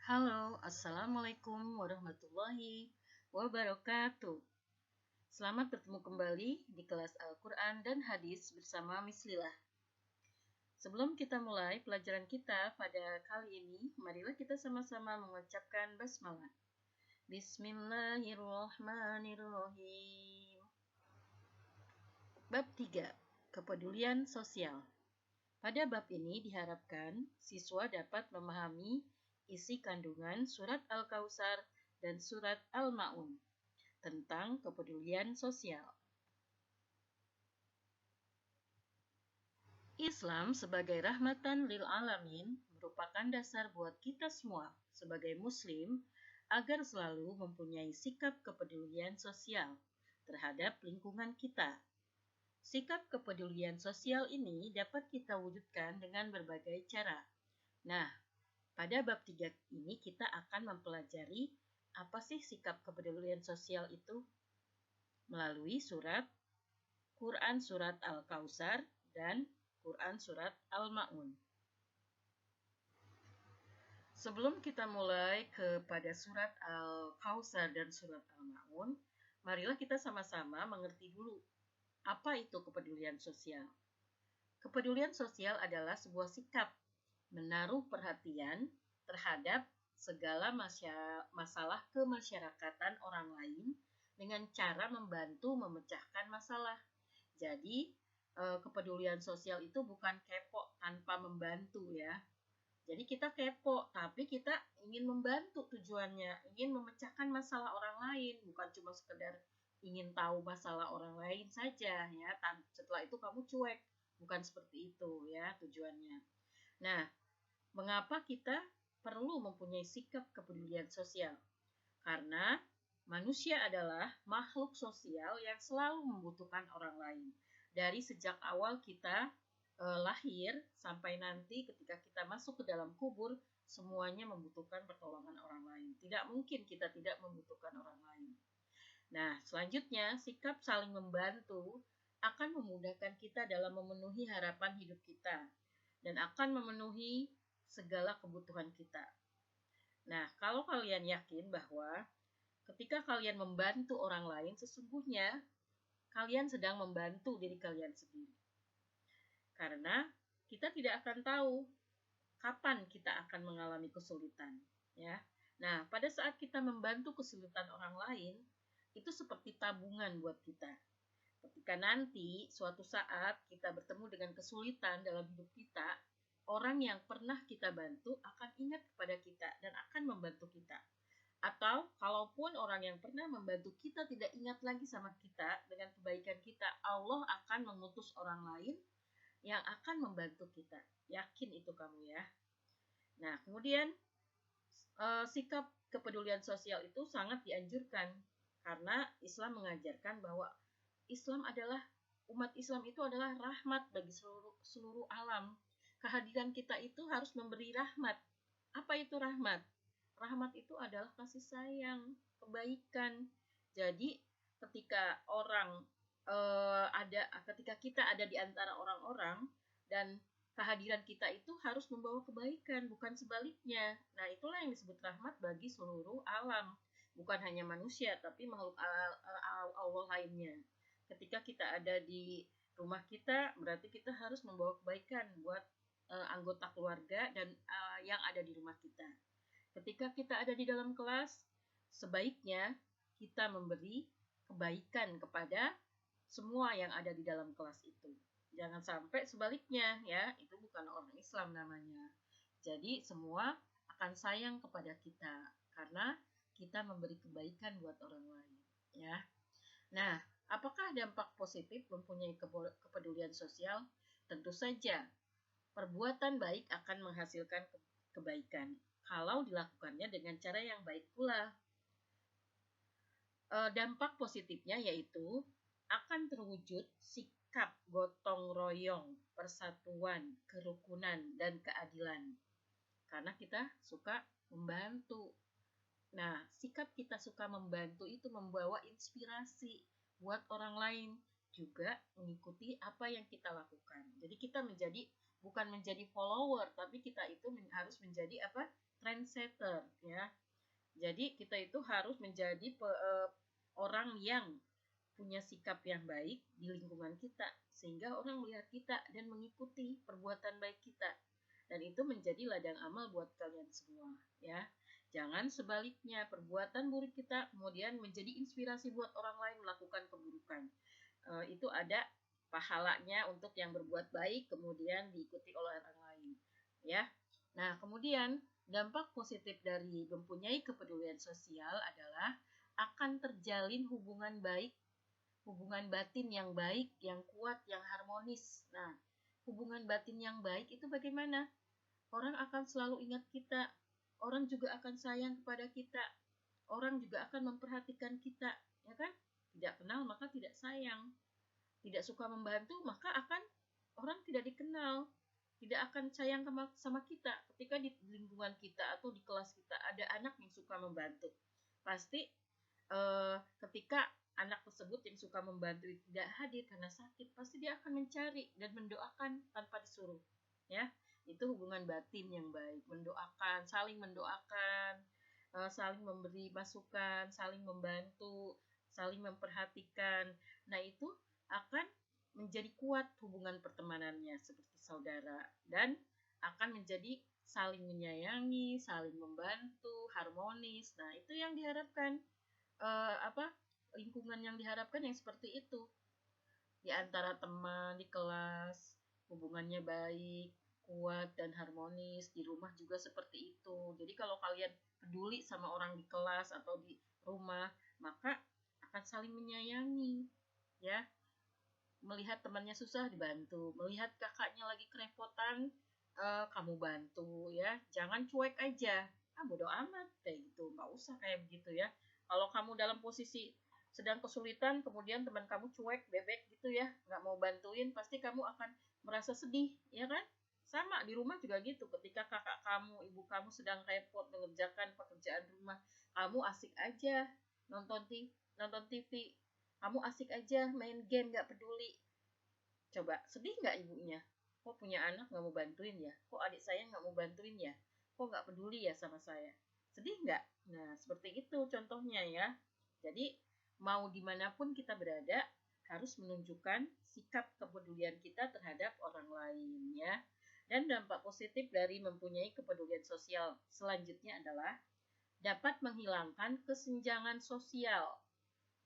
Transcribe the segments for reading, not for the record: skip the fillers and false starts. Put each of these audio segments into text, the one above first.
Halo, Assalamualaikum warahmatullahi wabarakatuh. Selamat bertemu kembali di kelas Al-Quran dan Hadis bersama Miss Lila. Sebelum kita mulai pelajaran kita pada kali ini, marilah kita sama-sama mengucapkan basmalah. Bismillahirrahmanirrahim. Bab 3. Kepedulian sosial. Pada bab ini diharapkan siswa dapat memahami isi kandungan surat Al-Kautsar dan surat Al-Ma'un tentang kepedulian sosial. Islam sebagai rahmatan lil alamin merupakan dasar buat kita semua sebagai muslim agar selalu mempunyai sikap kepedulian sosial terhadap lingkungan kita. Sikap kepedulian sosial ini dapat kita wujudkan dengan berbagai cara. Nah, pada bab 3 ini kita akan mempelajari apa sih sikap kepedulian sosial itu melalui Quran surat Al-Kautsar dan Quran surat Al-Ma'un. Sebelum kita mulai kepada surat Al-Kautsar dan surat Al-Ma'un, marilah kita sama-sama mengerti dulu apa itu kepedulian sosial. Kepedulian sosial adalah sebuah sikap menaruh perhatian terhadap segala masalah kemasyarakatan orang lain dengan cara membantu memecahkan masalah. Jadi, kepedulian sosial itu bukan kepo tanpa membantu ya. Jadi kita kepo, tapi kita ingin membantu tujuannya, ingin memecahkan masalah orang lain, bukan cuma sekedar ingin tahu masalah orang lain saja ya. Setelah itu kamu cuek, bukan seperti itu ya tujuannya. Nah, mengapa kita perlu mempunyai sikap kepedulian sosial? Karena manusia adalah makhluk sosial yang selalu membutuhkan orang lain. Dari sejak awal kita lahir sampai nanti ketika kita masuk ke dalam kubur, semuanya membutuhkan pertolongan orang lain. Tidak mungkin kita tidak membutuhkan orang lain. Nah, selanjutnya sikap saling membantu akan memudahkan kita dalam memenuhi harapan hidup kita dan akan memenuhi segala kebutuhan kita. Nah, kalau kalian yakin bahwa ketika kalian membantu orang lain, sesungguhnya kalian sedang membantu diri kalian sendiri. Karena kita tidak akan tahu kapan kita akan mengalami kesulitan, ya. Nah, pada saat kita membantu kesulitan orang lain, itu seperti tabungan buat kita. Ketika nanti suatu saat kita bertemu dengan kesulitan dalam hidup kita, orang yang pernah kita bantu akan ingat kepada kita dan akan membantu kita. Atau kalaupun orang yang pernah membantu kita tidak ingat lagi sama kita dengan kebaikan kita, Allah akan mengutus orang lain yang akan membantu kita. Yakin itu kamu ya. Nah, kemudian sikap kepedulian sosial itu sangat dianjurkan karena Islam mengajarkan bahwa umat Islam itu adalah rahmat bagi seluruh alam. Kehadiran kita itu harus memberi rahmat. Apa itu rahmat? Rahmat itu adalah kasih sayang, kebaikan. Jadi ketika ketika kita ada di antara orang-orang dan kehadiran kita itu harus membawa kebaikan, bukan sebaliknya. Nah, itulah yang disebut rahmat bagi seluruh alam, bukan hanya manusia tapi makhluk Allah lainnya. Ketika kita ada di rumah kita, berarti kita harus membawa kebaikan buat anggota keluarga dan yang ada di rumah kita. Ketika kita ada di dalam kelas, sebaiknya kita memberi kebaikan kepada semua yang ada di dalam kelas itu. Jangan sampai sebaliknya ya, itu bukan orang Islam namanya. Jadi semua akan sayang kepada kita karena kita memberi kebaikan buat orang lain ya. Nah, apakah dampak positif mempunyai kepedulian sosial? Tentu saja. Perbuatan baik akan menghasilkan kebaikan kalau dilakukannya dengan cara yang baik pula. Dampak positifnya yaitu akan terwujud sikap gotong royong, persatuan, kerukunan, dan keadilan. Karena kita suka membantu. Nah, sikap kita suka membantu itu membawa inspirasi buat orang lain juga mengikuti apa yang kita lakukan. Jadi kita bukan menjadi follower, tapi kita itu harus menjadi trendsetter ya. Jadi kita itu harus menjadi orang yang punya sikap yang baik di lingkungan kita, sehingga orang melihat kita dan mengikuti perbuatan baik kita. Dan itu menjadi ladang amal buat kalian semua ya. Jangan sebaliknya, perbuatan buruk kita kemudian menjadi inspirasi buat orang lain melakukan keburukan. Itu ada pahalanya untuk yang berbuat baik kemudian diikuti oleh orang lain ya. Nah, kemudian dampak positif dari mempunyai kepedulian sosial adalah akan terjalin hubungan baik, hubungan batin yang baik, yang kuat, yang harmonis. Nah, hubungan batin yang baik itu bagaimana? Orang akan selalu ingat kita, orang juga akan sayang kepada kita, orang juga akan memperhatikan kita, ya kan? Tidak kenal maka tidak sayang, tidak suka membantu maka akan orang tidak dikenal, tidak akan sayang sama kita. Ketika di lingkungan kita atau di kelas kita ada anak yang suka membantu, pasti ketika anak tersebut yang suka membantu tidak hadir karena sakit, pasti dia akan mencari dan mendoakan tanpa disuruh ya. Itu hubungan batin yang baik, mendoakan, saling mendoakan, saling memberi masukan, saling membantu, saling memperhatikan. Nah, itu akan menjadi kuat hubungan pertemanannya seperti saudara, dan akan menjadi saling menyayangi, saling membantu, harmonis. Nah, itu yang diharapkan, lingkungan yang diharapkan yang seperti itu. Di antara teman di kelas, hubungannya baik, kuat dan harmonis. Di rumah juga seperti itu. Jadi kalau kalian peduli sama orang di kelas atau di rumah, maka akan saling menyayangi ya. Melihat temannya susah dibantu, melihat kakaknya lagi kerepotan, kamu bantu ya. Jangan cuek aja, bodo amat kayak gitu, nggak usah kayak begitu ya. Kalau kamu dalam posisi sedang kesulitan, kemudian teman kamu cuek, bebek gitu ya, nggak mau bantuin, pasti kamu akan merasa sedih, ya kan? Sama di rumah juga gitu, ketika kakak kamu, ibu kamu sedang repot mengerjakan pekerjaan rumah, kamu asik aja nonton TV, kamu asik aja main game, nggak peduli. Coba, sedih nggak ibunya? Kok punya anak nggak mau bantuin ya? Kok adik saya nggak mau bantuin ya? Kok nggak peduli ya sama saya? Sedih nggak? Nah, seperti itu contohnya ya. Jadi, mau dimanapun kita berada, harus menunjukkan sikap kepedulian kita terhadap orang lain ya. Dan dampak positif dari mempunyai kepedulian sosial selanjutnya adalah dapat menghilangkan kesenjangan sosial.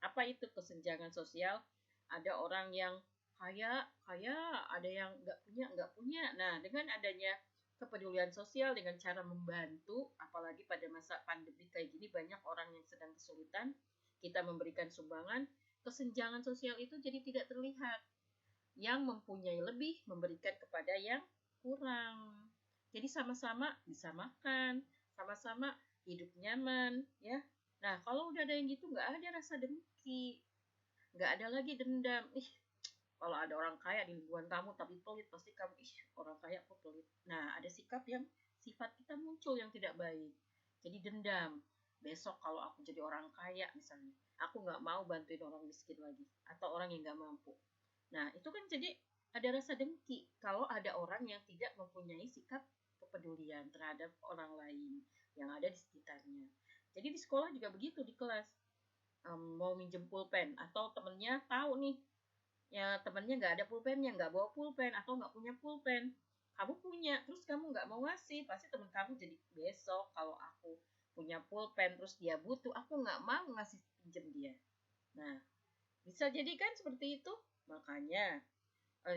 Apa itu kesenjangan sosial? Ada orang yang kaya, ada yang nggak punya. Nah, dengan adanya kepedulian sosial dengan cara membantu, apalagi pada masa pandemi kayak gini banyak orang yang sedang kesulitan, kita memberikan sumbangan, kesenjangan sosial itu jadi tidak terlihat. Yang mempunyai lebih memberikan kepada yang kurang. Jadi sama-sama bisa makan, sama-sama hidup nyaman, ya. Nah, kalau udah ada yang gitu, nggak ada rasa dengki, nggak ada lagi dendam. Kalau ada orang kaya di lingkungan kamu tapi pelit, pasti kamu, orang kaya kok pelit. Nah, ada sikap yang sifat kita muncul yang tidak baik. Jadi dendam. Besok kalau aku jadi orang kaya misalnya, aku nggak mau bantuin orang miskin lagi atau orang yang nggak mampu. Nah, itu kan jadi ada rasa dengki kalau ada orang yang tidak mempunyai sikap kepedulian terhadap orang lain yang ada di sekitarnya. Jadi di sekolah juga begitu, di kelas. Mau minjem pulpen atau temennya tahu nih, ya temennya nggak ada pulpennya, nggak bawa pulpen atau nggak punya pulpen. Kamu punya, terus kamu nggak mau ngasih, pasti temen kamu jadi, besok kalau aku punya pulpen terus dia butuh, aku nggak mau ngasih pinjem dia. Nah, bisa jadi kan seperti itu. Makanya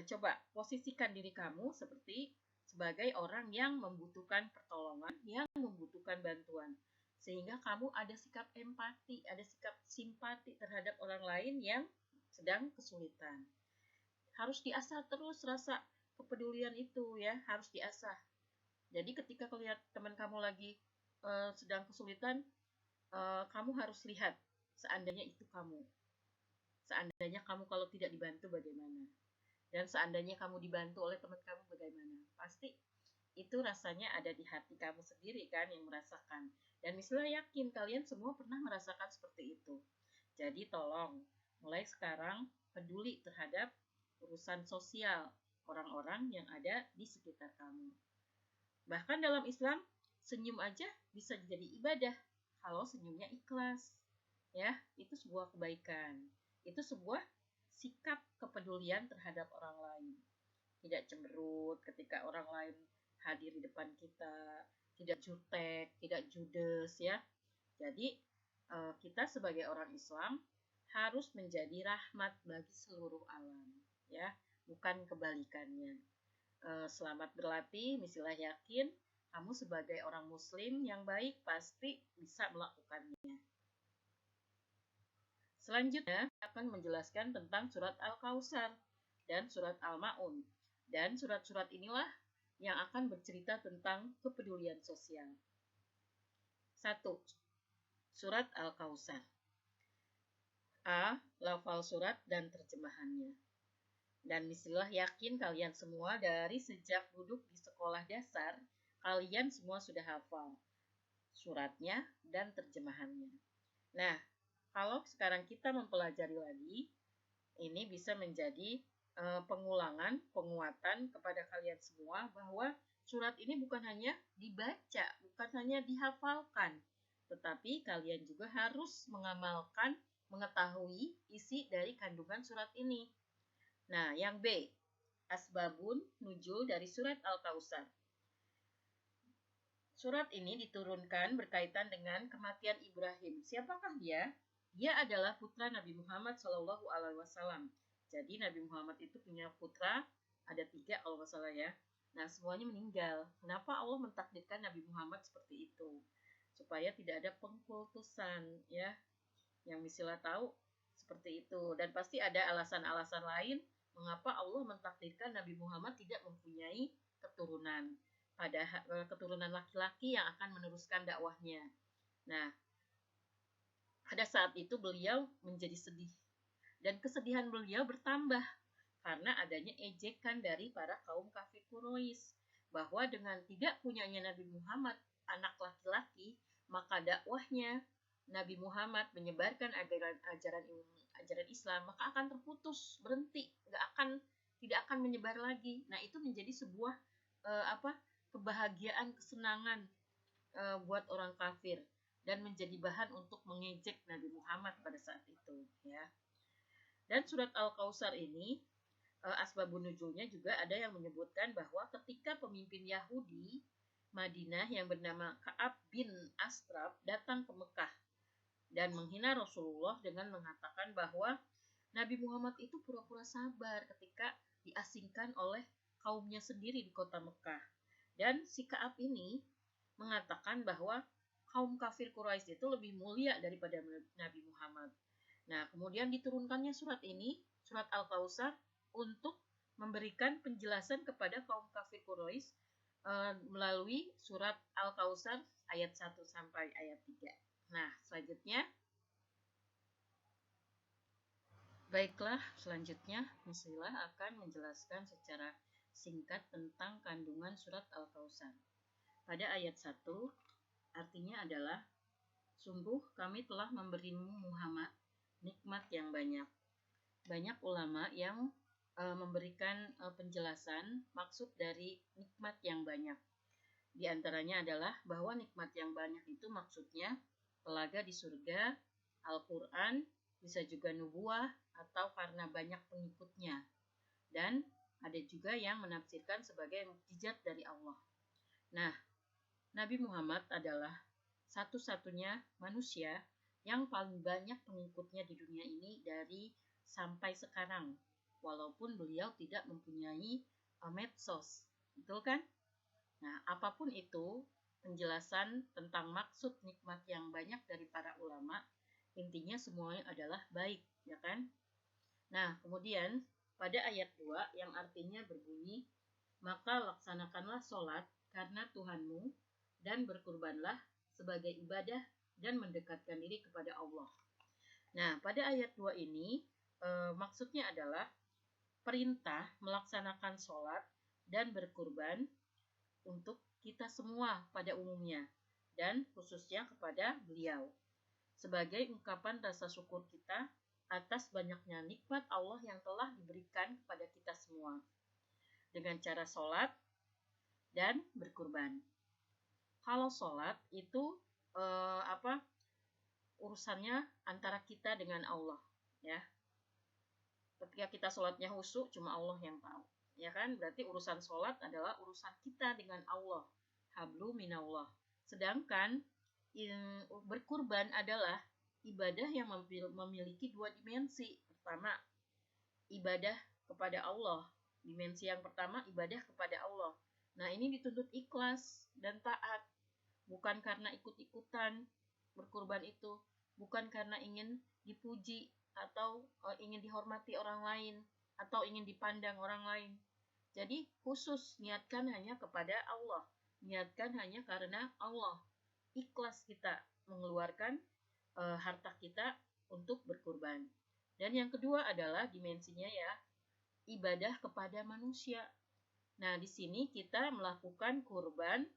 coba posisikan diri kamu sebagai orang yang membutuhkan pertolongan, yang membutuhkan bantuan. Sehingga kamu ada sikap empati, ada sikap simpati terhadap orang lain yang sedang kesulitan. Harus diasah terus rasa kepedulian itu ya, harus diasah. Jadi ketika melihat teman kamu lagi sedang kesulitan, kamu harus lihat, seandainya itu kamu. Seandainya kamu kalau tidak dibantu bagaimana? Dan seandainya kamu dibantu oleh teman kamu bagaimana? Pasti itu rasanya ada di hati kamu sendiri kan yang merasakan. Dan misalnya yakin kalian semua pernah merasakan seperti itu. Jadi tolong, mulai sekarang peduli terhadap urusan sosial orang-orang yang ada di sekitar kamu. Bahkan dalam Islam, senyum aja bisa jadi ibadah kalau senyumnya ikhlas. Ya, itu sebuah kebaikan. Itu sebuah sikap kepedulian terhadap orang lain. Tidak cemberut ketika orang lain hadir di depan kita, tidak jutek, tidak judes ya. Jadi kita sebagai orang Islam harus menjadi rahmat bagi seluruh alam, ya, bukan kebalikannya. Selamat berlatih, misilah yakin kamu sebagai orang Muslim yang baik pasti bisa melakukannya. Selanjutnya akan menjelaskan tentang surat Al-Kautsar dan surat Al-Ma'un. Dan surat-surat inilah yang akan bercerita tentang kepedulian sosial. 1. Surat Al-Kautsar. A. Lafal surat dan terjemahannya. Dan mestilah yakin kalian semua dari sejak duduk di sekolah dasar, kalian semua sudah hafal suratnya dan terjemahannya. Nah, kalau sekarang kita mempelajari lagi, ini bisa menjadi pengulangan, penguatan kepada kalian semua bahwa surat ini bukan hanya dibaca, bukan hanya dihafalkan, tetapi kalian juga harus mengamalkan, mengetahui isi dari kandungan surat ini. Nah, yang B, asbabun nuzul dari surat Al-Kautsar. Surat ini diturunkan berkaitan dengan kematian Ibrahim. Siapakah dia? Dia adalah putra Nabi Muhammad SAW. Jadi Nabi Muhammad itu punya putra, ada 3 kalau nggak salah ya. Nah, semuanya meninggal. Kenapa Allah mentakdirkan Nabi Muhammad seperti itu? Supaya tidak ada pengkultusan, ya. Yang misalnya tahu seperti itu. Dan pasti ada alasan-alasan lain mengapa Allah mentakdirkan Nabi Muhammad tidak mempunyai keturunan. Pada keturunan laki-laki yang akan meneruskan dakwahnya. Nah, pada saat itu beliau menjadi sedih. Dan kesedihan beliau bertambah karena adanya ejekan dari para kaum kafir Quraisy bahwa dengan tidak punyanya Nabi Muhammad anak laki-laki, maka dakwahnya Nabi Muhammad menyebarkan ajaran Islam maka akan terputus, berhenti, tidak akan menyebar lagi. Nah, itu menjadi sebuah kebahagiaan, kesenangan buat orang kafir dan menjadi bahan untuk mengejek Nabi Muhammad pada saat itu, ya. Dan surat Al-Kautsar ini asbabun nuzulnya juga ada yang menyebutkan bahwa ketika pemimpin Yahudi Madinah yang bernama Ka'ab bin Ashraf datang ke Mekah dan menghina Rasulullah dengan mengatakan bahwa Nabi Muhammad itu pura-pura sabar ketika diasingkan oleh kaumnya sendiri di kota Mekah. Dan si Ka'ab ini mengatakan bahwa kaum kafir Quraisy itu lebih mulia daripada Nabi Muhammad. Nah, kemudian diturunkannya surat ini, surat Al-Kautsar, untuk memberikan penjelasan kepada kaum kafir Quraisy melalui surat Al-Kautsar ayat 1 sampai ayat 3. Nah, selanjutnya. Baiklah, selanjutnya Muslilah akan menjelaskan secara singkat tentang kandungan surat Al-Kautsar. Pada ayat 1, artinya adalah, sungguh kami telah memberimu Muhammad nikmat yang banyak. Banyak ulama yang memberikan penjelasan maksud dari nikmat yang banyak. Di antaranya adalah bahwa nikmat yang banyak itu maksudnya telaga di surga, Al-Quran, bisa juga nubuah atau karena banyak pengikutnya. Dan ada juga yang menafsirkan sebagai mukjizat dari Allah. Nah, Nabi Muhammad adalah satu-satunya manusia yang paling banyak pengikutnya di dunia ini dari sampai sekarang, walaupun beliau tidak mempunyai medsos, betul kan? Nah, apapun itu penjelasan tentang maksud nikmat yang banyak dari para ulama, intinya semuanya adalah baik, ya kan? Nah, kemudian pada ayat 2 yang artinya berbunyi, maka laksanakanlah sholat karena Tuhanmu dan berkurbanlah sebagai ibadah dan mendekatkan diri kepada Allah. Nah, pada ayat 2 ini maksudnya adalah perintah melaksanakan sholat dan berkurban untuk kita semua pada umumnya dan khususnya kepada beliau sebagai ungkapan rasa syukur kita atas banyaknya nikmat Allah yang telah diberikan kepada kita semua dengan cara sholat dan berkurban. Kalau sholat itu urusannya antara kita dengan Allah, ya. Ketika kita sholatnya khusyuk, cuma Allah yang tahu, ya kan? Berarti urusan sholat adalah urusan kita dengan Allah, hablu minallah. Sedangkan berkurban adalah ibadah yang memiliki dua dimensi. Pertama, ibadah kepada Allah. Dimensi yang pertama, ibadah kepada Allah. Nah, ini dituntut ikhlas dan taat, bukan karena ikut-ikutan berkurban itu, bukan karena ingin dipuji atau ingin dihormati orang lain atau ingin dipandang orang lain. Jadi khusus niatkan hanya kepada Allah, niatkan hanya karena Allah. Ikhlas kita mengeluarkan harta kita untuk berkurban. Dan yang kedua adalah dimensinya ya, ibadah kepada manusia. Nah, di sini kita melakukan kurban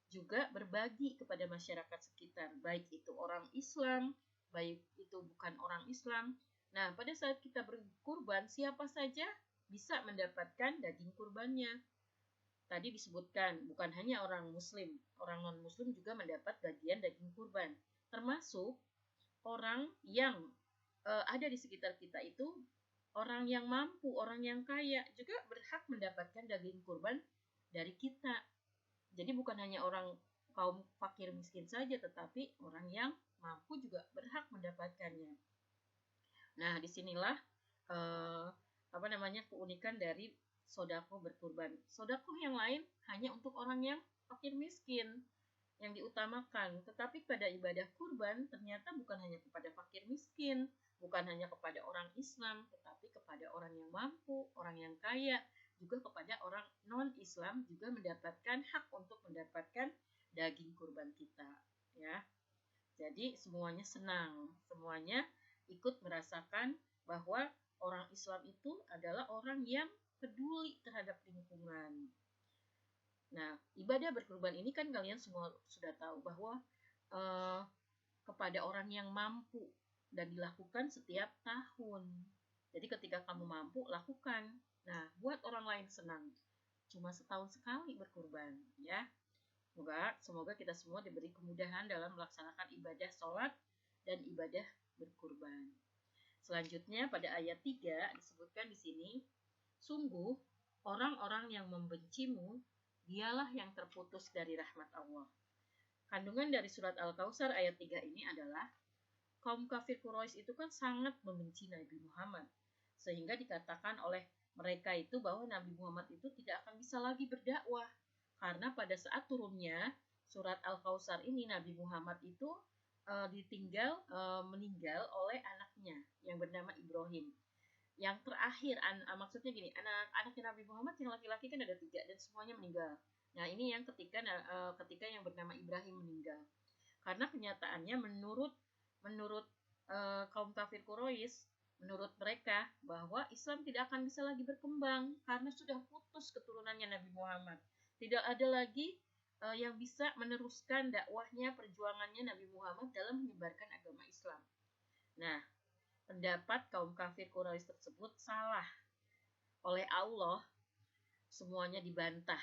juga berbagi kepada masyarakat sekitar, baik itu orang Islam, baik itu bukan orang Islam. Nah, pada saat kita berkurban, siapa saja bisa mendapatkan daging kurbannya. Tadi disebutkan, bukan hanya orang Muslim, orang non-Muslim juga mendapat bagian daging kurban. Termasuk orang yang ada di sekitar kita itu, orang yang mampu, orang yang kaya juga berhak mendapatkan daging kurban dari kita. Jadi bukan hanya orang kaum fakir miskin saja, tetapi orang yang mampu juga berhak mendapatkannya. Nah, disinilah keunikan dari sodako berkurban. Sodako yang lain hanya untuk orang yang fakir miskin yang diutamakan, tetapi pada ibadah kurban ternyata bukan hanya kepada fakir miskin, bukan hanya kepada orang Islam, tetapi kepada orang yang mampu, orang yang kaya, juga kepada orang non-Islam juga mendapatkan hak untuk mendapatkan daging kurban kita, ya. Jadi semuanya senang, semuanya ikut merasakan bahwa orang Islam itu adalah orang yang peduli terhadap lingkungan. Nah, ibadah berkurban ini kan kalian semua sudah tahu bahwa kepada orang yang mampu dan dilakukan setiap tahun. Jadi ketika kamu mampu, lakukan. Nah, buat orang lain senang. Cuma setahun sekali berkurban, ya. Semoga kita semua diberi kemudahan dalam melaksanakan ibadah sholat dan ibadah berkurban. Selanjutnya pada ayat 3 disebutkan di sini, sungguh orang-orang yang membencimu, dialah yang terputus dari rahmat Allah. Kandungan dari surat Al-Kautsar ayat 3 ini adalah, kaum kafir Quraisy itu kan sangat membenci Nabi Muhammad, sehingga dikatakan oleh mereka itu bahwa Nabi Muhammad itu tidak akan bisa lagi berdakwah, karena pada saat turunnya surat Al-Kautsar ini, Nabi Muhammad itu meninggal oleh anaknya yang bernama Ibrahim. Yang terakhir, maksudnya gini, anak-anaknya Nabi Muhammad yang laki-laki kan ada 3 dan semuanya meninggal. Nah, ini yang ketika yang bernama Ibrahim meninggal. Karena kenyataannya menurut kaum kafir Quraisy, menurut mereka bahwa Islam tidak akan bisa lagi berkembang karena sudah putus keturunannya Nabi Muhammad. Tidak ada lagi yang bisa meneruskan dakwahnya, perjuangannya Nabi Muhammad dalam menyebarkan agama Islam. Nah, pendapat kaum kafir Quraisy tersebut salah. Oleh Allah, semuanya dibantah.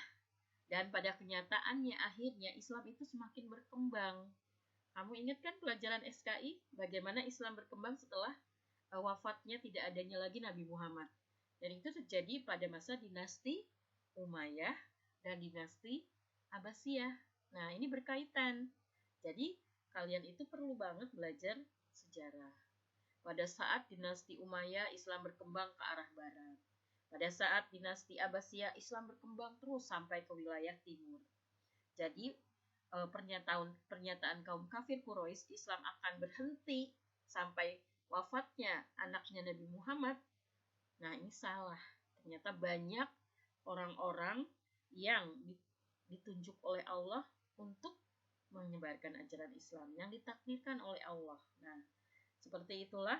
Dan pada kenyataannya akhirnya Islam itu semakin berkembang. Kamu ingat kan pelajaran SKI? Bagaimana Islam berkembang setelah wafatnya tidak adanya lagi Nabi Muhammad. Dan itu terjadi pada masa dinasti Umayyah dan dinasti Abbasiyah. Nah, ini berkaitan. Jadi, kalian itu perlu banget belajar sejarah. Pada saat dinasti Umayyah, Islam berkembang ke arah barat. Pada saat dinasti Abbasiyah, Islam berkembang terus sampai ke wilayah timur. Jadi, pernyataan kaum kafir Quraisy Islam akan berhenti sampai wafatnya anaknya Nabi Muhammad. Nah, ini salah. Ternyata banyak orang-orang yang ditunjuk oleh Allah untuk menyebarkan ajaran Islam yang ditakdirkan oleh Allah. Nah, seperti itulah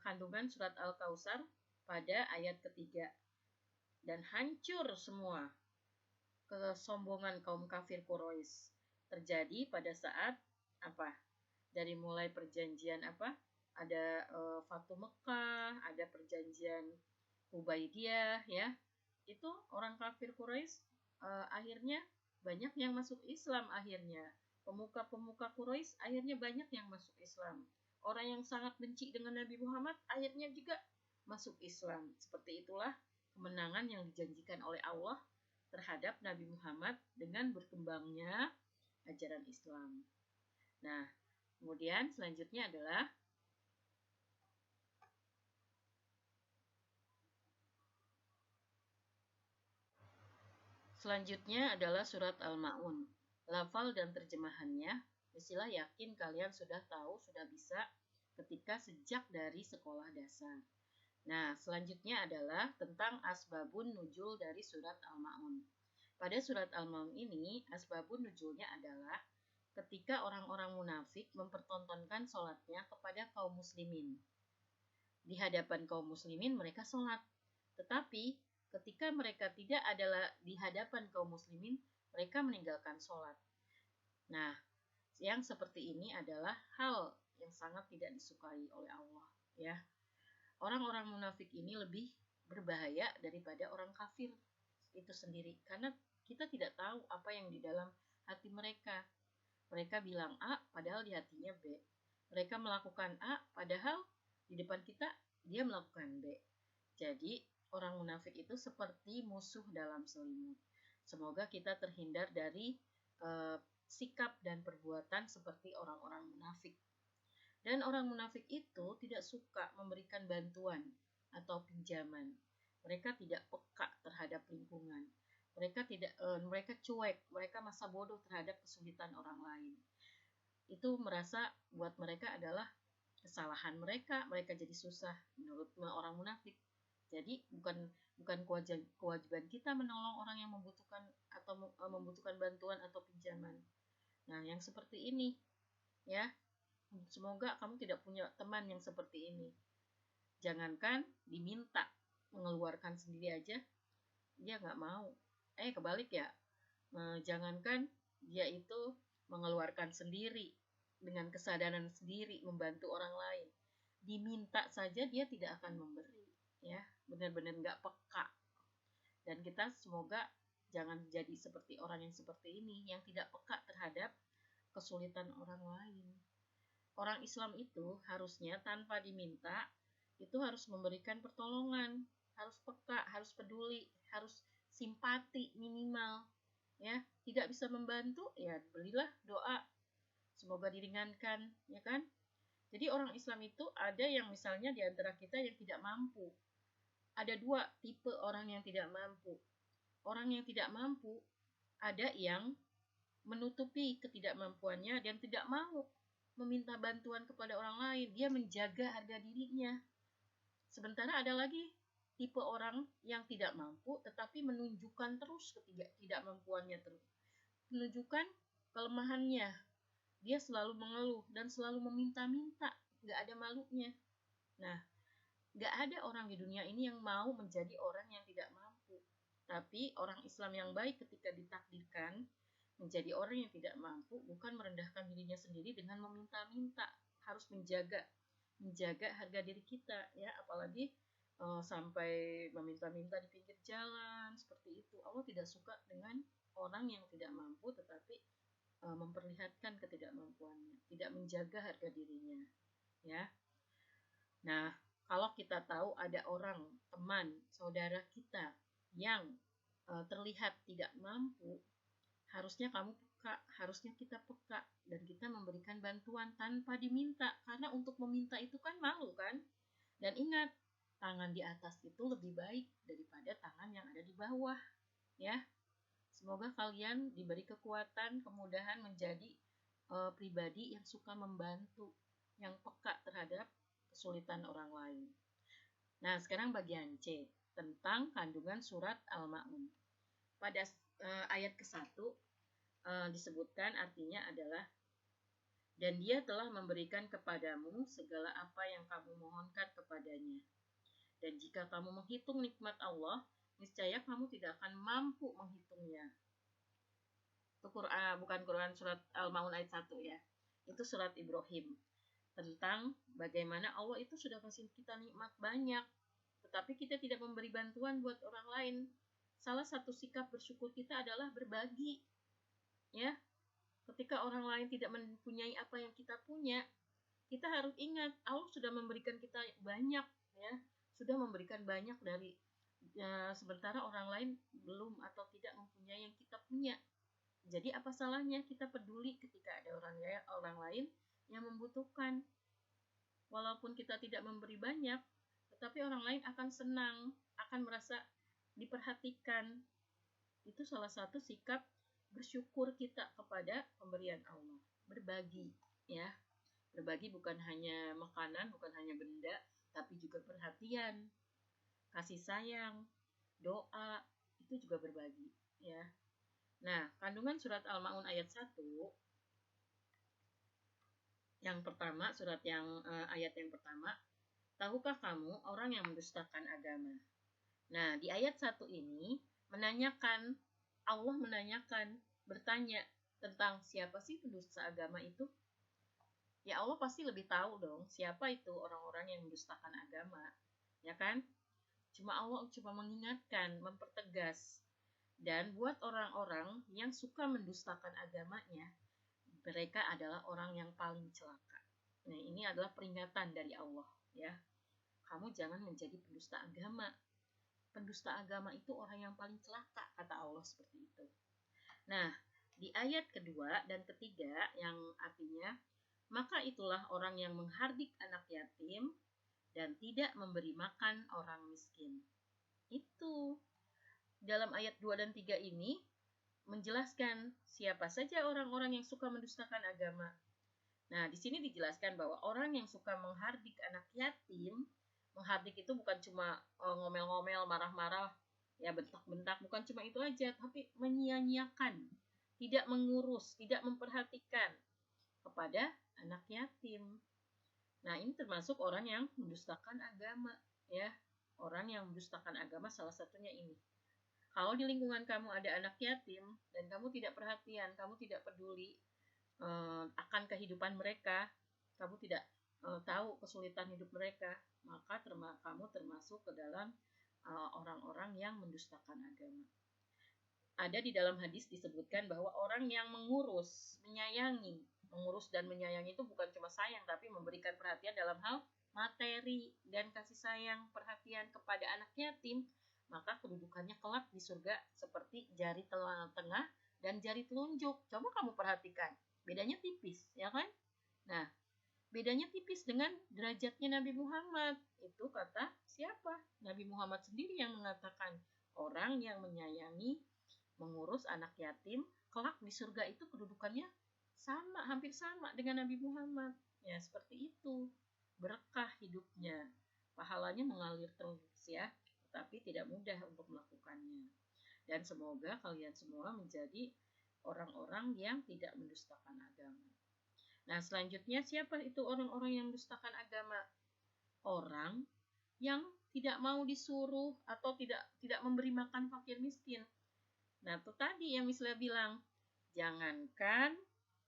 kandungan surat Al-Kautsar pada ayat ketiga. Dan hancur semua kesombongan kaum kafir Quraisy terjadi pada saat apa? Dari mulai perjanjian ada Fatu Mekah, ada perjanjian Hudaybiyah, ya. Itu orang kafir Quraisy akhirnya banyak yang masuk Islam akhirnya. Pemuka-pemuka Quraisy akhirnya banyak yang masuk Islam. Orang yang sangat benci dengan Nabi Muhammad akhirnya juga masuk Islam. Seperti itulah kemenangan yang dijanjikan oleh Allah terhadap Nabi Muhammad dengan berkembangnya ajaran Islam. Nah, kemudian selanjutnya adalah surat Al-Ma'un. Lafal dan terjemahannya, Priscilla yakin kalian sudah tahu, sudah bisa ketika sejak dari sekolah dasar. Nah, selanjutnya adalah tentang asbabun nuzul dari surat Al-Ma'un. Pada surat Al-Ma'un ini, asbabun nuzulnya adalah ketika orang-orang munafik mempertontonkan sholatnya kepada kaum muslimin. Di hadapan kaum muslimin mereka sholat. Tetapi ketika mereka tidak adalah di hadapan kaum muslimin, mereka meninggalkan sholat. Nah, yang seperti ini adalah hal yang sangat tidak disukai oleh Allah. Ya, orang-orang munafik ini lebih berbahaya daripada orang kafir itu sendiri. Karena kita tidak tahu apa yang di dalam hati mereka. Mereka bilang A, padahal di hatinya B. Mereka melakukan A, padahal di depan kita dia melakukan B. Jadi, orang munafik itu seperti musuh dalam selimut. Semoga kita terhindar dari sikap dan perbuatan seperti orang-orang munafik. Dan orang munafik itu tidak suka memberikan bantuan atau pinjaman. Mereka tidak peka terhadap lingkungan. Mereka cuek, mereka masa bodoh terhadap kesulitan orang lain. Itu merasa buat mereka adalah kesalahan mereka jadi susah menurut orang munafik. Jadi bukan kewajiban kita menolong orang yang membutuhkan atau membutuhkan bantuan atau pinjaman. Nah, yang seperti ini ya, semoga kamu tidak punya teman yang seperti ini. Jangankan diminta, mengeluarkan sendiri aja dia nggak mau. Kebalik ya, jangankan dia itu mengeluarkan sendiri dengan kesadaran sendiri membantu orang lain, diminta saja dia tidak akan memberi. Ya, benar-benar nggak peka. Dan kita semoga jangan jadi seperti orang yang seperti ini, yang tidak peka terhadap kesulitan orang lain. Orang Islam itu harusnya tanpa diminta itu harus memberikan pertolongan, harus peka, harus peduli, harus simpati minimal. Ya, tidak bisa membantu, ya berilah doa semoga diringankan, ya kan? Jadi orang Islam itu ada yang misalnya di antara kita yang tidak mampu. Ada dua tipe orang yang tidak mampu. Orang yang tidak mampu ada yang menutupi ketidakmampuannya dan tidak mau meminta bantuan kepada orang lain. Dia menjaga harga dirinya. Sementara ada lagi tipe orang yang tidak mampu tetapi menunjukkan terus ketidakmampuannya terus. Menunjukkan kelemahannya. Dia selalu mengeluh dan selalu meminta-minta, nggak ada malunya. Nah, nggak ada orang di dunia ini yang mau menjadi orang yang tidak mampu. Tapi orang Islam yang baik ketika ditakdirkan menjadi orang yang tidak mampu bukan merendahkan dirinya sendiri dengan meminta-minta, harus menjaga harga diri kita ya, apalagi sampai meminta-minta di pinggir jalan seperti itu. Allah tidak suka dengan orang yang tidak mampu tetapi memperlihatkan ketidakmampuannya, tidak menjaga harga dirinya ya. Nah, kalau kita tahu ada orang, teman, saudara kita yang terlihat tidak mampu, harusnya kamu peka, harusnya kita peka dan kita memberikan bantuan tanpa diminta, karena untuk meminta itu kan malu kan. Dan ingat, tangan di atas itu lebih baik daripada tangan yang ada di bawah ya. Semoga kalian diberi kekuatan, kemudahan menjadi pribadi yang suka membantu, yang peka terhadap kesulitan orang lain. Nah, sekarang bagian C, tentang kandungan surat Al-Ma'un. Pada ayat ke-1 disebutkan artinya adalah, dan dia telah memberikan kepadamu segala apa yang kamu mohonkan kepadanya. Dan jika kamu menghitung nikmat Allah, niscaya kamu tidak akan mampu menghitungnya. Itu bukan Quran surat Al-Ma'un ayat 1 ya. Itu surat Ibrahim. Tentang bagaimana Allah itu sudah kasih kita nikmat banyak, tetapi kita tidak memberi bantuan buat orang lain. Salah satu sikap bersyukur kita adalah berbagi. Ya, ketika orang lain tidak mempunyai apa yang kita punya, kita harus ingat Allah sudah memberikan kita banyak, ya, sudah memberikan banyak dari sementara orang lain belum atau tidak mempunyai yang kita punya. Jadi apa salahnya kita peduli ketika ada orang lain yang membutuhkan. Walaupun kita tidak memberi banyak, tetapi orang lain akan senang, akan merasa diperhatikan. Itu salah satu sikap bersyukur kita kepada pemberian Allah. Berbagi, ya. Berbagi bukan hanya makanan, bukan hanya benda, tapi juga perhatian, kasih sayang, doa, itu juga berbagi, ya. Nah, kandungan surat Al-Maun ayat 1, yang pertama, ayat yang pertama, tahukah kamu orang yang mendustakan agama? Nah, di ayat 1 ini Allah menanyakan, bertanya tentang siapa sih pendusta agama itu? Ya Allah pasti lebih tahu dong siapa itu orang-orang yang mendustakan agama, ya kan? Allah cuma mengingatkan, mempertegas. Dan buat orang-orang yang suka mendustakan agamanya, mereka adalah orang yang paling celaka. Nah, ini adalah peringatan dari Allah, ya. Kamu jangan menjadi pendusta agama. Pendusta agama itu orang yang paling celaka, kata Allah seperti itu. Nah, di ayat kedua dan ketiga yang artinya, maka itulah orang yang menghardik anak yatim dan tidak memberi makan orang miskin. Itu dalam ayat 2 dan 3 ini menjelaskan siapa saja orang-orang yang suka mendustakan agama. Nah, di sini dijelaskan bahwa orang yang suka menghardik anak yatim, menghardik itu bukan cuma ngomel-ngomel, marah-marah, ya bentak-bentak, bukan cuma itu aja, tapi menyia-nyiakan, tidak mengurus, tidak memperhatikan kepada anak yatim. Nah, ini termasuk orang yang mendustakan agama, ya. Orang yang mendustakan agama salah satunya ini. Kalau di lingkungan kamu ada anak yatim dan kamu tidak perhatian, kamu tidak peduli akan kehidupan mereka, kamu tidak tahu kesulitan hidup mereka, maka kamu termasuk ke dalam orang-orang yang mendustakan agama. Ada di dalam hadis disebutkan bahwa orang yang mengurus, menyayangi, mengurus dan menyayangi itu bukan cuma sayang, tapi memberikan perhatian dalam hal materi dan kasih sayang, perhatian kepada anak yatim, maka kedudukannya kelak di surga seperti jari tengah dan jari telunjuk. Coba kamu perhatikan, bedanya tipis, ya kan? Nah, bedanya tipis dengan derajatnya Nabi Muhammad. Itu kata siapa? Nabi Muhammad sendiri yang mengatakan, orang yang menyayangi, mengurus anak yatim, kelak di surga itu kedudukannya sama, hampir sama dengan Nabi Muhammad. Ya, seperti itu. Berkah hidupnya. Pahalanya mengalir terus, ya. Tapi tidak mudah untuk melakukannya. Dan semoga kalian semua menjadi orang-orang yang tidak mendustakan agama. Nah, selanjutnya siapa itu orang-orang yang mendustakan agama? Orang yang tidak mau disuruh atau tidak memberi makan fakir miskin. Nah, itu tadi yang misalnya bilang, jangankan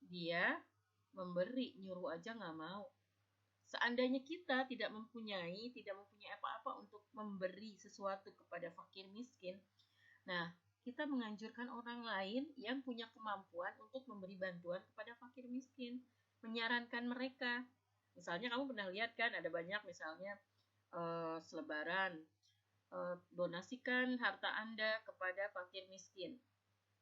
dia memberi, nyuruh aja nggak mau. Seandainya kita tidak mempunyai apa-apa untuk memberi sesuatu kepada fakir miskin, nah, kita menganjurkan orang lain yang punya kemampuan untuk memberi bantuan kepada fakir miskin, menyarankan mereka. Misalnya kamu pernah lihat kan ada banyak misalnya selebaran, donasikan harta Anda kepada fakir miskin.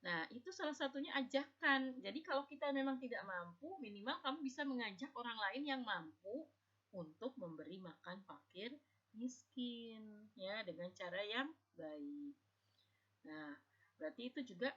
Nah, itu salah satunya ajakan. Jadi kalau kita memang tidak mampu, minimal kamu bisa mengajak orang lain yang mampu untuk memberi makan fakir miskin, ya, dengan cara yang baik. Nah, berarti itu juga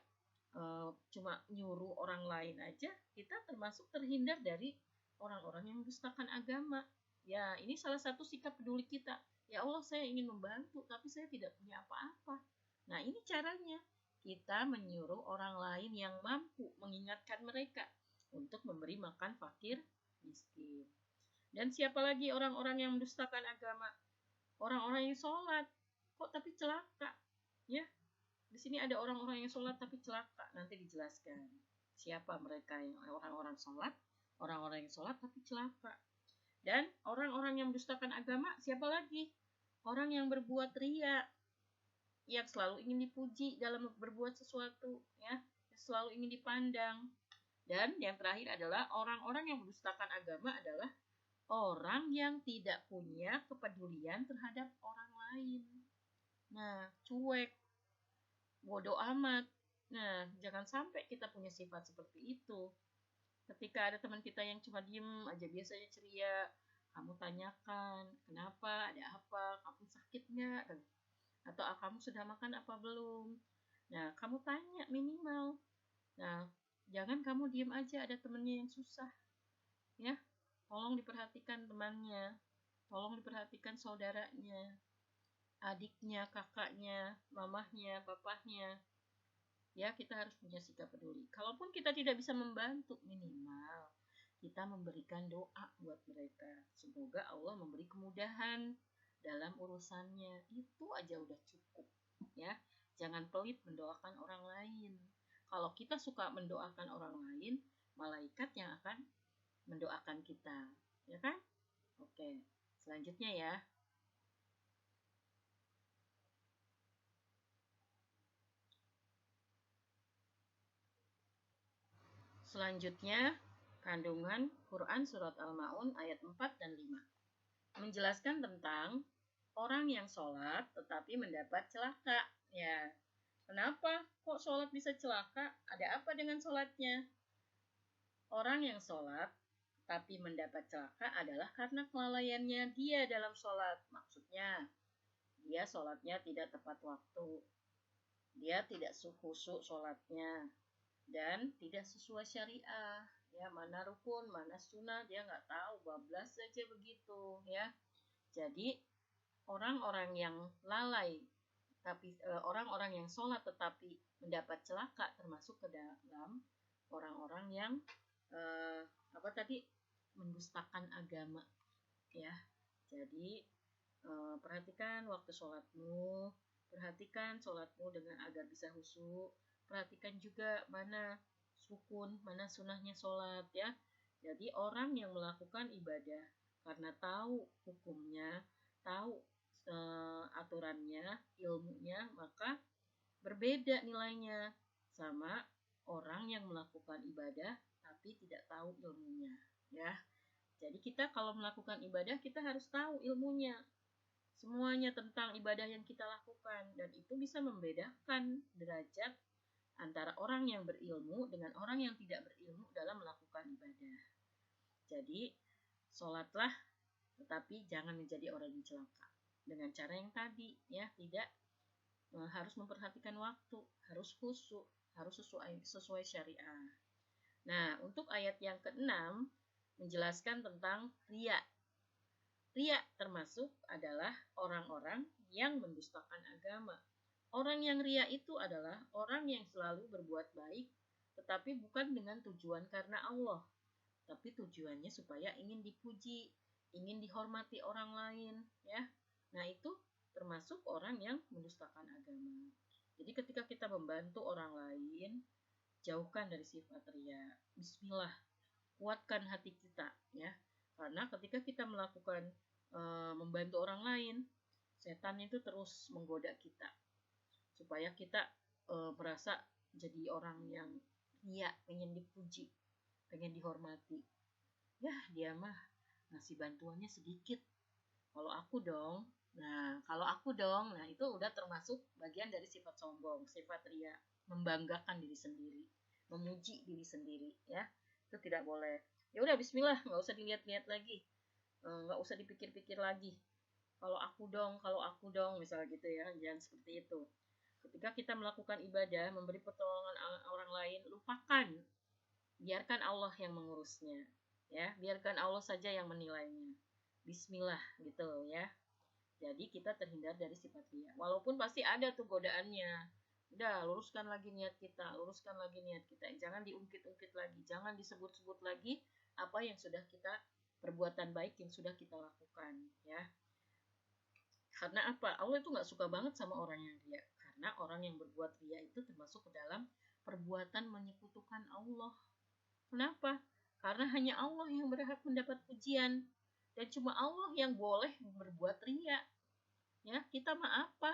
cuma nyuruh orang lain aja, kita termasuk terhindar dari orang-orang yang mendustakan agama. Ya, ini salah satu sikap peduli kita. Ya Allah, saya ingin membantu, tapi saya tidak punya apa-apa. Nah, ini caranya. Kita menyuruh orang lain yang mampu, mengingatkan mereka untuk memberi makan fakir miskin. Dan siapa lagi orang-orang yang mendustakan agama? Orang-orang yang sholat, kok tapi celaka, ya. Di sini ada orang-orang yang sholat tapi celaka, nanti dijelaskan siapa mereka yang orang-orang sholat, orang-orang yang sholat tapi celaka. Dan orang-orang yang mendustakan agama, siapa lagi? Orang yang berbuat riya, yang selalu ingin dipuji dalam berbuat sesuatu, ya, selalu ingin dipandang. Dan yang terakhir adalah orang-orang yang mendustakan agama adalah orang yang tidak punya kepedulian terhadap orang lain. Nah, cuek, bodoh amat. Nah, jangan sampai kita punya sifat seperti itu. Ketika ada teman kita yang cuma diem aja, biasanya ceria, kamu tanyakan, kenapa, ada apa, kamu sakit nggak? Atau kamu sudah makan apa belum? Nah, kamu tanya minimal. Nah, jangan kamu diem aja ada temennya yang susah. Ya, tolong diperhatikan temannya, tolong diperhatikan saudaranya, adiknya, kakaknya, mamahnya, bapaknya. Ya, kita harus punya sikap peduli. Kalaupun kita tidak bisa membantu, minimal kita memberikan doa buat mereka. Semoga Allah memberi kemudahan dalam urusannya. Itu aja udah cukup, ya. Jangan pelit mendoakan orang lain. Kalau kita suka mendoakan orang lain, malaikat yang akan mendoakan kita, ya kan? Oke, selanjutnya ya. Selanjutnya, kandungan Quran Surat Al-Ma'un ayat 4 dan 5. Menjelaskan tentang orang yang sholat tetapi mendapat celaka. Ya, kenapa kok sholat bisa celaka? Ada apa dengan sholatnya? Orang yang sholat tapi mendapat celaka adalah karena kelalaiannya dia dalam sholat. Maksudnya, dia sholatnya tidak tepat waktu. Dia tidak khusyuk sholatnya. Dan tidak sesuai syariah, ya, mana rukun mana sunnah dia nggak tahu, bablas saja begitu, ya. Jadi orang-orang yang lalai tapi orang-orang yang sholat tetapi mendapat celaka termasuk ke dalam orang-orang yang apa tadi, mendustakan agama, ya. Jadi perhatikan waktu sholatmu, perhatikan sholatmu dengan agar bisa khusyuk. Perhatikan juga mana rukun, mana sunnahnya sholat, ya. Jadi orang yang melakukan ibadah karena tahu hukumnya, tahu aturannya, ilmunya, maka berbeda nilainya sama orang yang melakukan ibadah tapi tidak tahu ilmunya, ya. Jadi kita kalau melakukan ibadah kita harus tahu ilmunya, semuanya tentang ibadah yang kita lakukan, dan itu bisa membedakan derajat antara orang yang berilmu dengan orang yang tidak berilmu dalam melakukan ibadah. Jadi, sholatlah tetapi jangan menjadi orang yang celaka. Dengan cara yang tadi, ya, tidak harus memperhatikan waktu, harus khusyuk, harus sesuai syariah. Nah, untuk ayat yang ke-6 menjelaskan tentang riya. Riya termasuk adalah orang-orang yang mendustakan agama. Orang yang riya itu adalah orang yang selalu berbuat baik, tetapi bukan dengan tujuan karena Allah, tapi tujuannya supaya ingin dipuji, ingin dihormati orang lain, ya. Nah, itu termasuk orang yang mendustakan agama. Jadi ketika kita membantu orang lain, jauhkan dari sifat riya. Bismillah, kuatkan hati kita, ya. Karena ketika kita melakukan membantu orang lain, setan itu terus menggoda kita supaya kita merasa jadi orang yang riya, pengen dipuji, pengen dihormati. Ya, dia mah ngasih bantuannya sedikit. Kalau aku dong, nah itu udah termasuk bagian dari sifat sombong, sifat riya, membanggakan diri sendiri, memuji diri sendiri, ya. Itu tidak boleh. Ya udah, bismillah, nggak usah dilihat-lihat lagi, nggak usah dipikir-pikir lagi. Kalau aku dong, misalnya gitu, ya. Jangan seperti itu. Ketika kita melakukan ibadah, memberi pertolongan orang lain, lupakan. Biarkan Allah yang mengurusnya, ya. Biarkan Allah saja yang menilainya. Bismillah, gitu, ya. Jadi kita terhindar dari sifat riya. Walaupun pasti ada tuh godaannya. Udah, luruskan lagi niat kita, luruskan lagi niat kita. Jangan diungkit-ungkit lagi, jangan disebut-sebut lagi apa yang sudah kita, perbuatan baik yang sudah kita lakukan, ya. Karena apa? Allah itu nggak suka banget sama orang yang riya. Karena orang yang berbuat riya itu termasuk ke dalam perbuatan menyekutukan Allah. Kenapa? Karena hanya Allah yang berhak mendapat pujian. Dan cuma Allah yang boleh berbuat riya. Ya, kita mah apa?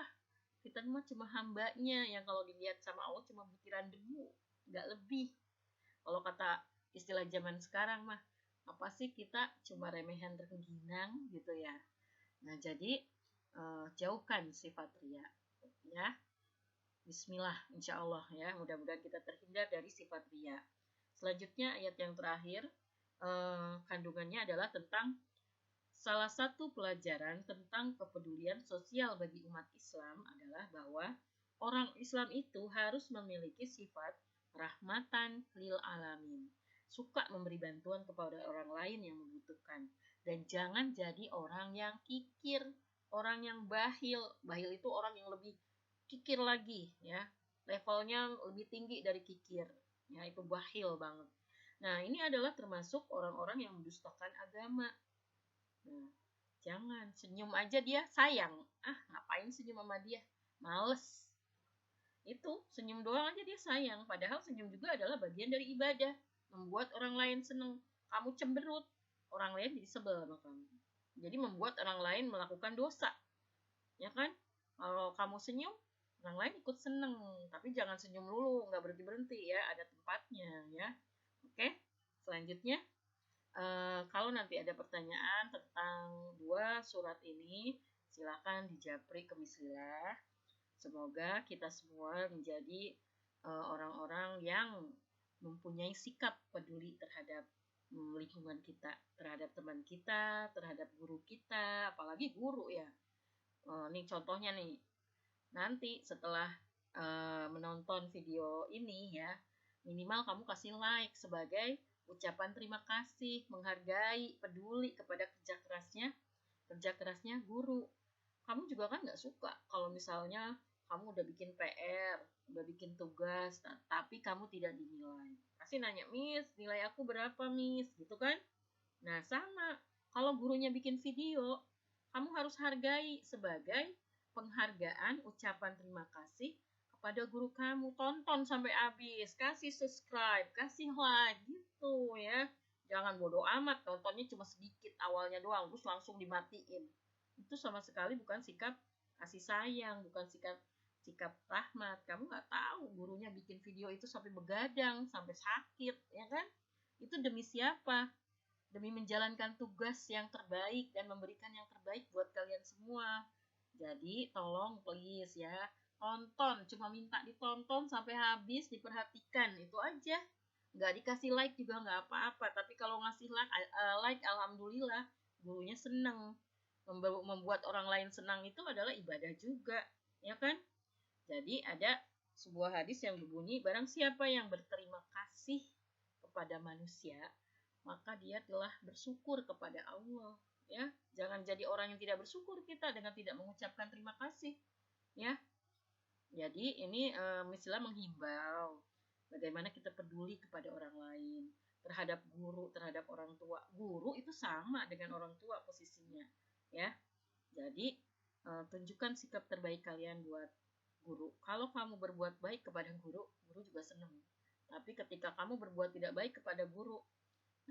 Kita mah cuma hambanya yang kalau dilihat sama Allah cuma butiran debu. nggak lebih. Kalau kata istilah zaman sekarang mah, apa sih, kita cuma remehan rengginang gitu ya. Nah, jadi jauhkan sifat ria ya. Bismillah, insya Allah ya. Mudah-mudahan kita terhindar dari sifat ria. Selanjutnya ayat yang terakhir, kandungannya adalah tentang salah satu pelajaran tentang kepedulian sosial bagi umat Islam adalah bahwa orang Islam itu harus memiliki sifat rahmatan lil alamin. Suka memberi bantuan kepada orang lain yang membutuhkan. Dan jangan jadi orang yang kikir, orang yang bahil. Bahil itu orang yang lebih kikir lagi ya. Levelnya lebih tinggi dari kikir. Ya, itu bahil banget. Nah, ini adalah termasuk orang-orang yang mendustakan agama. Nah, jangan senyum aja dia sayang. Ngapain senyum sama dia? Males. Itu senyum doang aja dia sayang. Padahal senyum juga adalah bagian dari ibadah. Membuat orang lain seneng. Kamu cemberut, orang lain jadi sebel sama kamu. Jadi membuat orang lain melakukan dosa. Ya kan? Kalau kamu senyum, orang lain ikut seneng. Tapi jangan senyum dulu, nggak berhenti-berhenti ya. Ada tempatnya ya. Oke, selanjutnya. Kalau nanti ada pertanyaan tentang dua surat ini, silakan dijapri ke Mislilah. Semoga kita semua menjadi orang-orang yang mempunyai sikap peduli terhadap lingkungan kita, terhadap teman kita, terhadap guru kita, apalagi guru ya. Nih contohnya nih, nanti setelah menonton video ini ya, minimal kamu kasih like sebagai ucapan terima kasih, menghargai, peduli kepada kerja kerasnya guru. Kamu juga kan nggak suka kalau misalnya kamu udah bikin PR, udah bikin tugas, tapi kamu tidak dinilai. Pasti nanya, Miss, nilai aku berapa, Miss? Gitu kan? Nah, sama. Kalau gurunya bikin video, kamu harus hargai sebagai penghargaan, ucapan terima kasih kepada guru kamu. Tonton sampai habis, kasih subscribe, kasih like gitu ya. Jangan bodoh amat, tontonnya cuma sedikit awalnya doang, terus langsung dimatiin. Itu sama sekali bukan sikap kasih sayang, bukan sikap rahmat. Kamu nggak tahu gurunya bikin video itu sampai begadang, sampai sakit, ya kan? Itu demi siapa? Demi menjalankan tugas yang terbaik dan memberikan yang terbaik buat kalian semua. Jadi tolong please ya, tonton, cuma minta ditonton sampai habis, diperhatikan, itu aja. Nggak dikasih like juga nggak apa-apa, tapi kalau ngasih like alhamdulillah, gurunya seneng. Membuat orang lain senang itu adalah ibadah juga, ya kan? Jadi ada sebuah hadis yang berbunyi, barang siapa yang berterima kasih kepada manusia, maka dia telah bersyukur kepada Allah. Ya, jangan jadi orang yang tidak bersyukur kita dengan tidak mengucapkan terima kasih. Ya, jadi ini Mislah menghimbau bagaimana kita peduli kepada orang lain, terhadap guru, terhadap orang tua. Guru itu sama dengan orang tua posisinya. Ya, jadi tunjukkan sikap terbaik kalian buat guru. Kalau kamu berbuat baik kepada guru, guru juga senang. Tapi ketika kamu berbuat tidak baik kepada guru,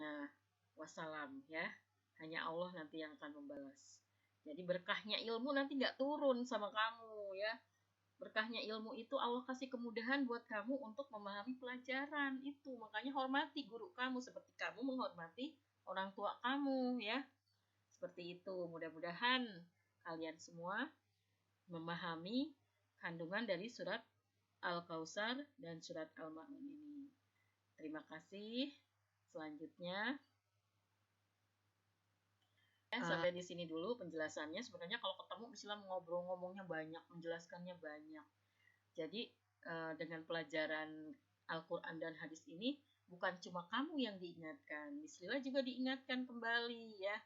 nah, wassalam ya. Hanya Allah nanti yang akan membalas. Jadi berkahnya ilmu nanti nggak turun sama kamu ya. Berkahnya ilmu itu Allah kasih kemudahan buat kamu untuk memahami pelajaran itu. Makanya hormati guru kamu seperti kamu menghormati orang tua kamu ya. Seperti itu. Mudah-mudahan kalian semua memahami kandungan dari surat Al-Kautsar dan surat Al-Ma'un ini. Terima kasih. Selanjutnya sampai di sini dulu penjelasannya. Sebenarnya kalau ketemu bisa ngobrol-ngomongnya banyak, menjelaskannya banyak. Jadi dengan pelajaran Al-Quran dan hadis ini bukan cuma kamu yang diingatkan, Mislilah juga diingatkan kembali ya.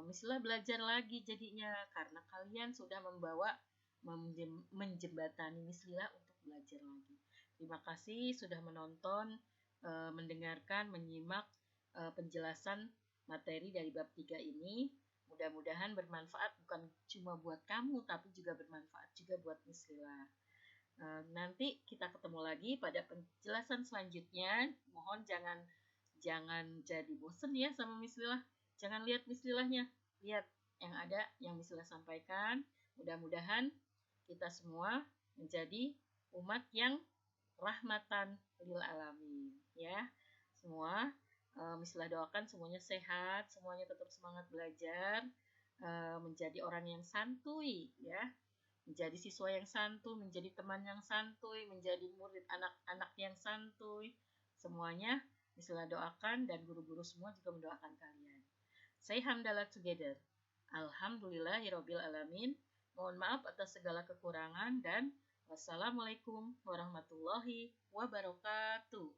Mislilah belajar lagi jadinya karena kalian sudah membawa menjembatani Mislilah untuk belajar lagi. Terima kasih sudah menonton, mendengarkan, menyimak penjelasan materi dari bab 3 ini. Mudah-mudahan bermanfaat bukan cuma buat kamu tapi juga bermanfaat juga buat Mislilah. Nanti kita ketemu lagi pada penjelasan selanjutnya. Mohon jangan jadi bosen ya sama Mislilah. Jangan lihat Mislilahnya, lihat yang ada yang Mislilah sampaikan. Mudah-mudahan kita semua menjadi umat yang rahmatan lil alamin. Ya, semua Mislah doakan semuanya sehat, semuanya tetap semangat belajar, menjadi orang yang santuy, ya, menjadi siswa yang santuy, menjadi teman yang santuy, menjadi murid anak-anak yang santuy. Semuanya Mislah doakan dan guru-guru semua juga mendoakan kalian. Say hamdalah together. Alhamdulillahirabbil alamin. Mohon maaf atas segala kekurangan dan wassalamualaikum warahmatullahi wabarakatuh.